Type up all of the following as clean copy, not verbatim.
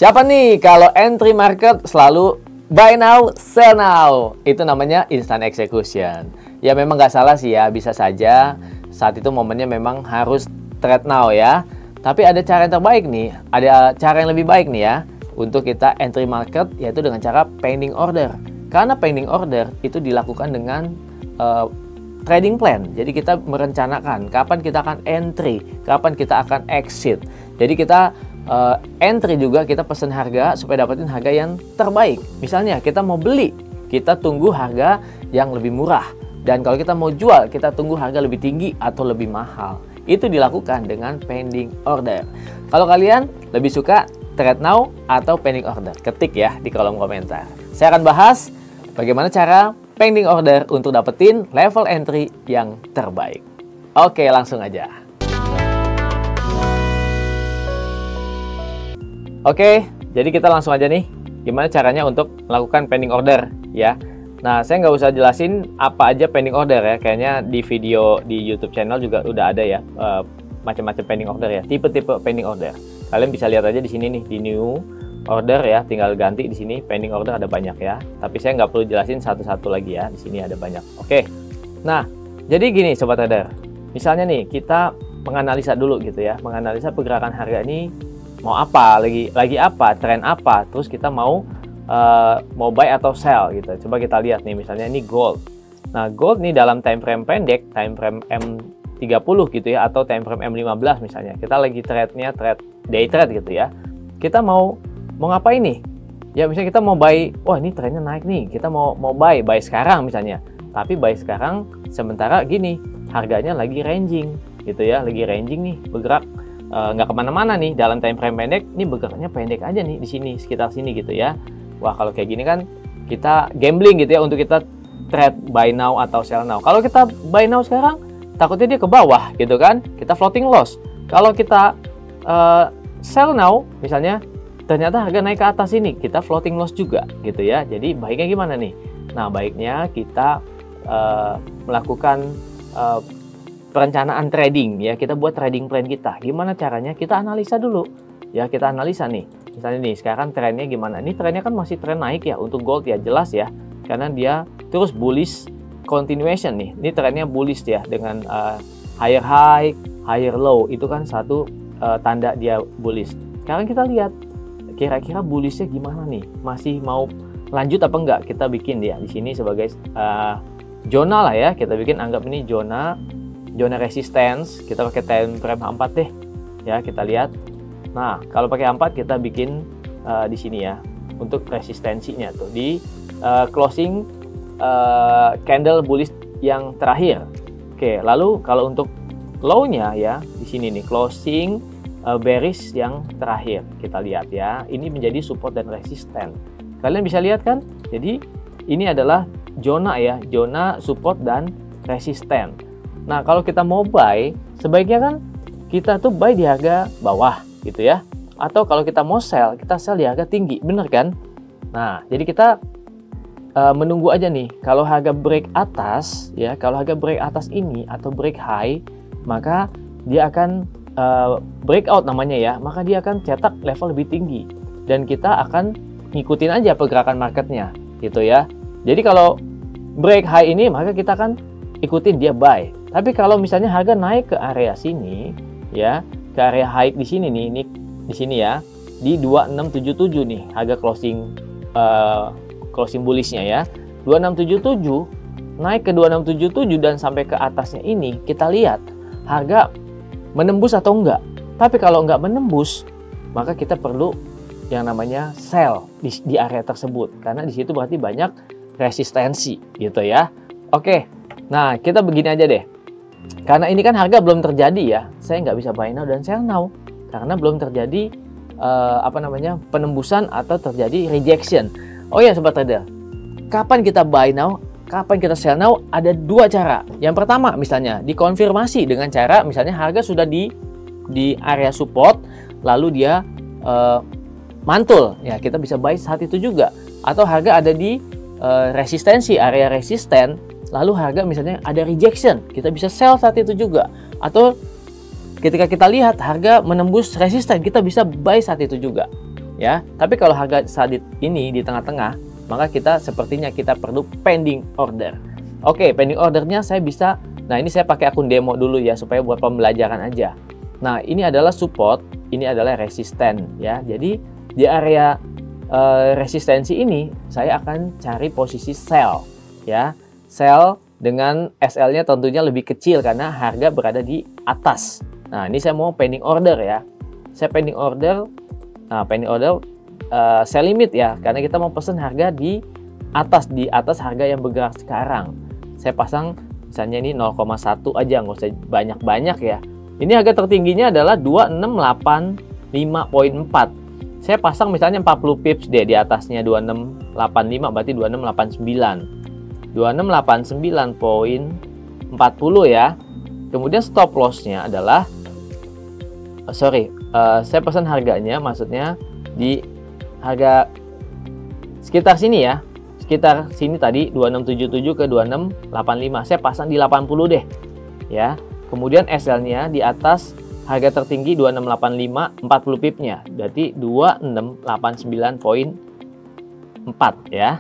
Siapa nih kalau entry market selalu buy now, sell now? Itu namanya instant execution. Ya memang nggak salah sih ya, bisa saja saat itu momennya memang harus trade now ya. Tapi ada cara yang terbaik nih, ada cara yang lebih baik nih ya untuk kita entry market, yaitu dengan cara pending order. Karena pending order itu dilakukan dengan trading plan. Jadi kita merencanakan kapan kita akan entry, kapan kita akan exit. Jadi kita entry juga, kita pesan harga supaya dapetin harga yang terbaik. Misalnya kita mau beli, kita tunggu harga yang lebih murah. Dan kalau kita mau jual, kita tunggu harga lebih tinggi atau lebih mahal. Itu dilakukan dengan pending order. Kalau kalian lebih suka trade now atau pending order, ketik ya di kolom komentar. Saya akan bahas bagaimana cara pending order untuk dapetin level entry yang terbaik. Oke, langsung aja. Oke, jadi kita langsung aja nih gimana caranya untuk melakukan pending order ya. Nah, saya nggak usah jelasin apa aja pending order ya. Kayaknya di video di YouTube channel juga udah ada ya macam-macam pending order ya, tipe-tipe pending order. Kalian bisa lihat aja di sini nih, di new order ya, tinggal ganti di sini. Pending order ada banyak ya. Tapi saya nggak perlu jelasin satu-satu lagi ya. Di sini ada banyak. Oke. Nah, jadi gini sobat trader. Misalnya nih kita menganalisa dulu gitu ya, menganalisa pergerakan harga ini mau apa, lagi apa, tren apa, terus kita mau buy atau sell gitu. Coba kita lihat nih, misalnya ini gold. Nah, gold nih dalam time frame pendek, time frame M30 gitu ya, atau time frame M15 misalnya. Kita lagi trade-nya trade day trade gitu ya. Kita mau ngapain nih? Ya misalnya kita mau buy, wah ini trennya naik nih, kita mau buy sekarang misalnya. Tapi buy sekarang sementara gini, harganya lagi ranging gitu ya, lagi ranging nih, bergerak nggak kemana-mana nih dalam time frame pendek. Ini bergeraknya pendek aja nih di sini, sekitar sini gitu ya. Wah, kalau kayak gini kan kita gambling gitu ya untuk kita trade buy now atau sell now. Kalau kita buy now sekarang, takutnya dia ke bawah gitu kan, kita floating loss. Kalau kita sell now misalnya, ternyata harga naik ke atas ini, kita floating loss juga gitu ya. Jadi baiknya gimana nih? Nah, baiknya kita melakukan perencanaan trading ya. Kita buat trading plan kita. Gimana caranya? Kita analisa dulu ya, kita analisa nih. Misalnya nih, sekarang trennya gimana? Ini trennya kan masih tren naik ya untuk gold ya, jelas ya. Karena dia terus bullish continuation nih. Ini trennya bullish ya, dengan higher high, higher low. Itu kan satu tanda dia bullish. Sekarang kita lihat kira-kira bullishnya gimana nih? Masih mau lanjut apa enggak? Kita bikin dia di sini sebagai zona lah ya. Kita bikin, anggap ini zona resistance. Kita pakai time frame 4 deh. Ya, kita lihat. Nah, kalau pakai 4 kita bikin di sini ya untuk resistensinya tuh di closing candle bullish yang terakhir. Oke, lalu kalau untuk low-nya ya di sini nih, closing bearish yang terakhir. Kita lihat ya. Ini menjadi support dan resisten. Kalian bisa lihat kan? Jadi ini adalah zona ya, zona support dan resisten. Nah, kalau kita mau buy, sebaiknya kan kita tuh buy di harga bawah gitu ya. Atau kalau kita mau sell, kita sell di harga tinggi, bener kan? Nah, jadi kita menunggu aja nih. Kalau harga break atas ya, kalau harga break atas ini atau break high, maka dia akan breakout namanya ya, maka dia akan cetak level lebih tinggi. Dan kita akan ngikutin aja pergerakan marketnya gitu ya. Jadi kalau break high ini, maka kita akan ikutin dia buy. Tapi kalau misalnya harga naik ke area sini ya, ke area high di sini nih, ini di sini ya, di 2677 nih harga closing bullishnya ya. 2677 naik ke 2677 dan sampai ke atasnya ini, kita lihat harga menembus atau enggak. Tapi kalau enggak menembus, maka kita perlu yang namanya sell di area tersebut, karena di situ berarti banyak resistensi gitu ya. Oke, nah kita begini aja deh. Karena ini kan harga belum terjadi ya, saya nggak bisa buy now dan sell now karena belum terjadi penembusan atau terjadi rejection. Oh ya sobat trader, kapan kita buy now, kapan kita sell now? Ada dua cara. Yang pertama misalnya dikonfirmasi dengan cara misalnya harga sudah di area support, lalu dia mantul ya, kita bisa buy saat itu juga. Atau harga ada di resistensi, area resisten, lalu harga misalnya ada rejection, kita bisa sell saat itu juga. Atau ketika kita lihat harga menembus resisten, kita bisa buy saat itu juga ya. Tapi kalau harga saat ini di tengah-tengah, maka sepertinya kita perlu pending order. Oke, pending ordernya saya bisa. Nah, ini saya pakai akun demo dulu ya, supaya buat pembelajaran aja. Nah, ini adalah support, ini adalah resisten ya. Jadi di area resistensi ini saya akan cari posisi sell ya. Sell dengan SL-nya tentunya lebih kecil karena harga berada di atas. Nah, ini saya mau pending order ya. Saya pending order. Nah, pending order sell limit ya, karena kita mau pesan harga di atas harga yang bergerak sekarang. Saya pasang misalnya ini 0,1 aja, nggak usah banyak-banyak ya. Ini harga tertingginya adalah 2685.4. Saya pasang misalnya 40 pips deh di atasnya 2685, berarti 2689. 2689.40 ya. Kemudian stop loss-nya adalah saya pesan harganya, maksudnya di harga sekitar sini ya. Sekitar sini tadi 2677 ke 2685. Saya pasang di 80 deh. Ya. Kemudian SL-nya di atas harga tertinggi 2685 40 pipnya. Berarti 2689.4 ya.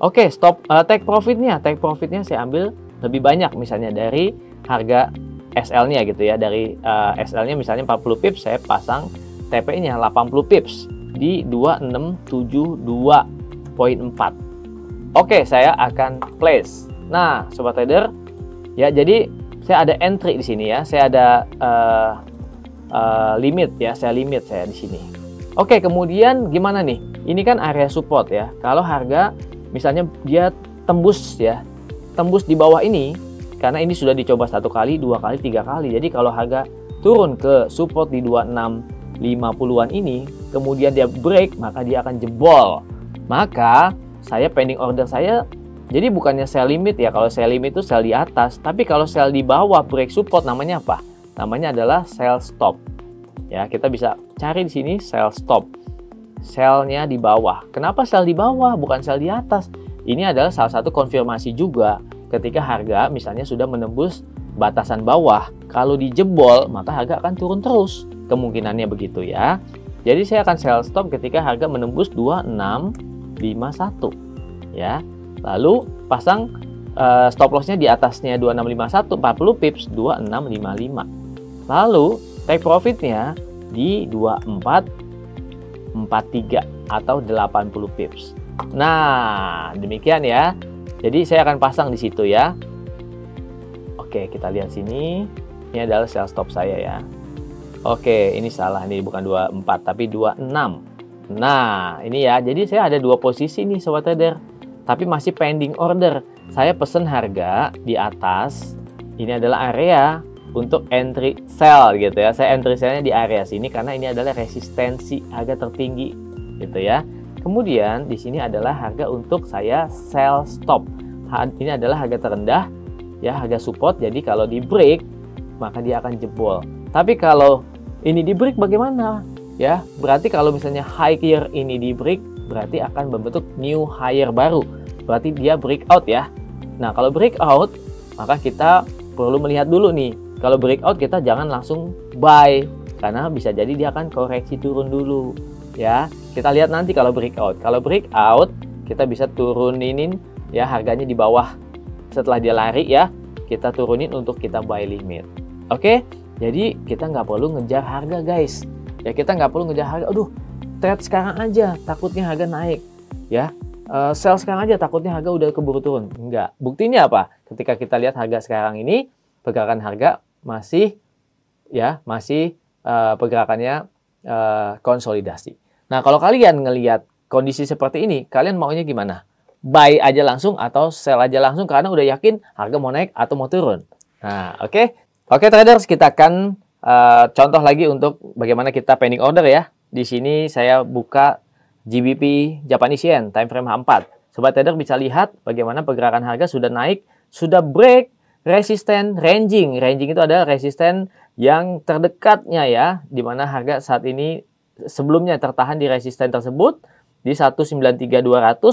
Oke, stop take profitnya. Take profitnya saya ambil lebih banyak, misalnya dari harga SL-nya gitu ya. Dari SL-nya misalnya 40 pips, saya pasang TP-nya 80 pips di 2672.4. Oke, saya akan place. Nah, sobat trader, ya jadi saya ada entry di sini ya. Saya ada limit ya. Saya limit di sini. Oke, kemudian gimana nih? Ini kan area support ya. Kalau harga misalnya dia tembus ya, tembus di bawah ini, karena ini sudah dicoba 1 kali, 2 kali, 3 kali. Jadi kalau harga turun ke support di 2650-an ini, kemudian dia break, maka dia akan jebol. Maka saya pending order saya, jadi bukannya sell limit ya. Kalau sell limit itu sell di atas, tapi kalau sell di bawah break support namanya apa? Namanya adalah sell stop. Ya, kita bisa cari di sini sell stop. Sell-nya di bawah. Kenapa sell di bawah bukan sell di atas? Ini adalah salah satu konfirmasi juga ketika harga misalnya sudah menembus batasan bawah. Kalau dijebol, maka harga akan turun terus. Kemungkinannya begitu ya. Jadi saya akan sell stop ketika harga menembus 2651 ya. Lalu pasang stop loss-nya di atasnya 2651 40 pips 2655. Lalu take profit-nya di 2443 atau 80 pips. Nah, demikian ya. Jadi saya akan pasang di situ ya. Oke, kita lihat sini. Ini adalah sell stop saya ya. Oke, ini salah, ini bukan 24 tapi 26. Nah, ini ya. Jadi saya ada 2 posisi nih sobat trader. Tapi masih pending order. Saya pesen harga di atas. Ini adalah area untuk entry sell gitu ya. Saya entry sellnya di area sini karena ini adalah resistensi harga tertinggi gitu ya. Kemudian di sini adalah harga untuk saya sell stop. Ini adalah harga terendah ya, harga support. Jadi kalau di break maka dia akan jebol. Tapi kalau ini di break bagaimana? Ya, berarti kalau misalnya higher ini di break, berarti akan membentuk new higher baru. Berarti dia breakout ya. Nah, kalau breakout, maka kita perlu melihat dulu nih. Kalau breakout kita jangan langsung buy, karena bisa jadi dia akan koreksi turun dulu. Ya, kita lihat nanti kalau breakout. Kalau breakout, kita bisa turunin ya harganya di bawah. Setelah dia lari ya, kita turunin untuk kita buy limit. Oke, jadi kita nggak perlu ngejar harga guys. Ya, kita nggak perlu ngejar harga. Aduh, trade sekarang aja, takutnya harga naik. Ya, sell sekarang aja, takutnya harga udah keburu turun. Enggak. Buktinya apa? Ketika kita lihat harga sekarang ini, pergerakan harga masih pergerakannya konsolidasi. Nah, kalau kalian ngelihat kondisi seperti ini, kalian maunya gimana? Buy aja langsung atau sell aja langsung karena udah yakin harga mau naik atau mau turun? Nah, oke. Oke traders, kita akan contoh lagi untuk bagaimana kita pending order ya. Di sini saya buka GBP Japanese Yen time frame H4. Sobat trader bisa lihat bagaimana pergerakan harga sudah naik, sudah break resisten ranging. Ranging itu adalah resisten yang terdekatnya ya, di mana harga saat ini sebelumnya tertahan di resisten tersebut di 193.200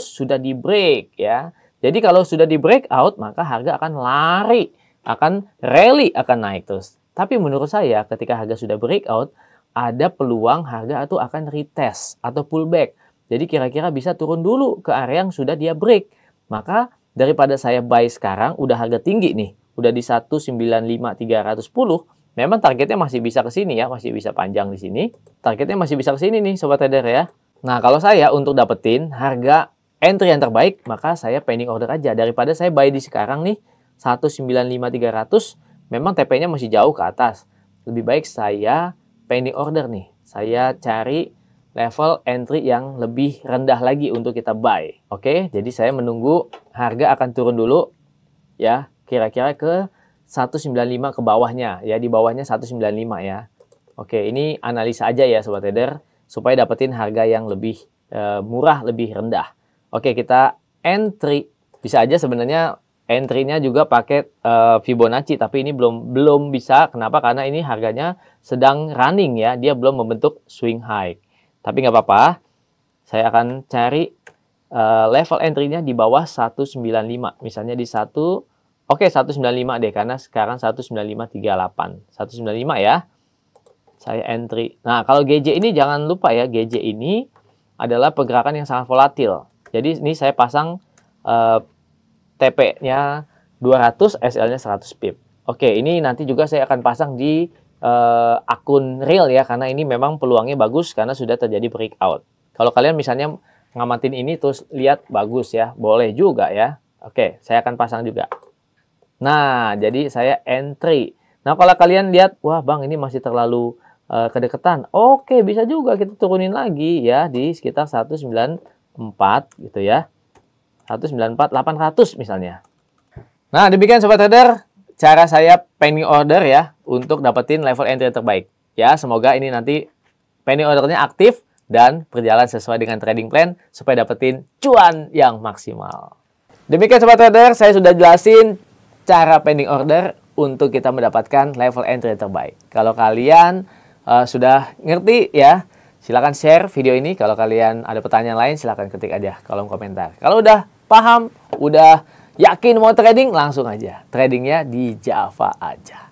sudah di break ya. Jadi kalau sudah di breakout maka harga akan lari, akan rally, akan naik terus. Tapi menurut saya ketika harga sudah breakout, ada peluang harga itu akan retest atau pullback. Jadi kira-kira bisa turun dulu ke area yang sudah dia break. Maka daripada saya buy sekarang, udah harga tinggi nih, udah di 195.310, memang targetnya masih bisa ke sini ya, masih bisa panjang di sini. Targetnya masih bisa ke sini nih sobat trader ya. Nah, kalau saya untuk dapetin harga entry yang terbaik, maka saya pending order aja daripada saya buy di sekarang nih 195.300, memang TP-nya masih jauh ke atas. Lebih baik saya pending order nih. Saya cari level entry yang lebih rendah lagi untuk kita buy. Oke, jadi saya menunggu harga akan turun dulu ya, kira-kira ke 195 ke bawahnya ya, di bawahnya 195 ya. Oke, ini analisa aja ya sobat trader supaya dapetin harga yang lebih murah, lebih rendah. Oke, kita entry. Bisa aja sebenarnya entry-nya juga pakai Fibonacci, tapi ini belum bisa. Kenapa? Karena ini harganya sedang running ya, dia belum membentuk swing high. Tapi nggak apa-apa, saya akan cari level entry-nya di bawah 195. Misalnya di 195 deh, karena sekarang 195.38. 195 ya, saya entry. Nah, kalau GJ ini jangan lupa ya, GJ ini adalah pergerakan yang sangat volatil. Jadi ini saya pasang TP-nya 200, SL-nya 100 pip. Oke, ini nanti juga saya akan pasang di akun real ya, karena ini memang peluangnya bagus karena sudah terjadi breakout. Kalau kalian misalnya ngamatin ini terus lihat bagus ya, boleh juga ya. Oke, saya akan pasang juga. Nah, jadi saya entry. Nah, kalau kalian lihat, wah bang ini masih terlalu kedekatan. Oke, bisa juga kita turunin lagi ya di sekitar 194 gitu ya. 194.800 misalnya. Nah, demikian sobat trader cara saya pending order ya untuk dapetin level entry terbaik. Ya, semoga ini nanti pending ordernya aktif dan berjalan sesuai dengan trading plan supaya dapetin cuan yang maksimal. Demikian sobat trader, saya sudah jelasin cara pending order untuk kita mendapatkan level entry terbaik. Kalau kalian sudah ngerti ya, silakan share video ini. Kalau kalian ada pertanyaan lain, silakan ketik aja kolom komentar. Kalau udah paham, udah yakin mau trading, langsung aja tradingnya di Java aja.